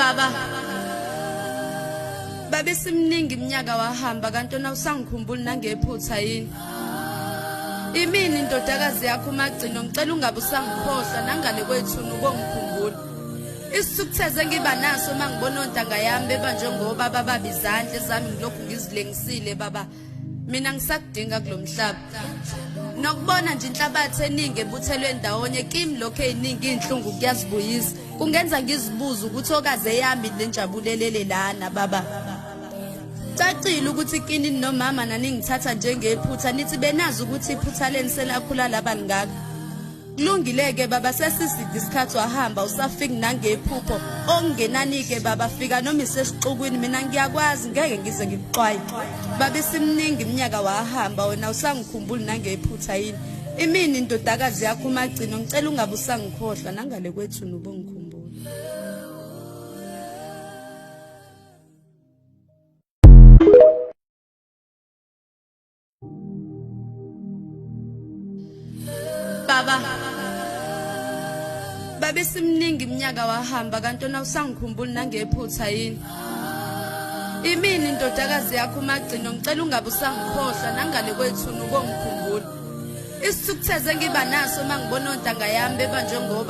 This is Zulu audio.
Baba babe simningi iminyaka wahamba kanti wena usangikhumbuli nangephutha yini imini indodakazi yakho magcino ngicela ungabe usangikhohlwa nangale kwethu ubongikhumbula isithukutheze ngiba naso mangibona ontanga yami bebanjwe ngoba baba bizandla zami ngilokhu ngizilengisile baba mina ngisakudinga kulomhlaba nokubona nje inhlabathi eningi ebuthelwe ndawonye kimi lokho eziningi inhlungu kuyazibuyisa kungenza ngizibuza ukuthi okaze yami lenjabulelele lana baba cacile ukuthi ikini nomama naningithatha njengephutha nithi benazi ukuthi iphutha leni selakhula labani ngaka kulungileke baba sesizidi isikhathi wahamba usafiki nangephupho ongenanike baba fika noma isesixukwini mina ngiyakwazi ngeke ngize ngikuxwaye baba simningi iminyaka wahamba wena usangikhumbuli nangephutha yini imini indodakazi yakho umagcino ngicela ungabe usangikhohlwa nangale kwethu ubongikhumbula Baba babe simningi iminyaka wahamba kanti wena usangikhumbuli nangephutha yini imini indodakazi yakho umagcino ngicela ungabe usangikhohlwa nangale kwethu ubongikhumbula isithukutheze ngiba naso mangibona ontanga yami bebanjwe ngoba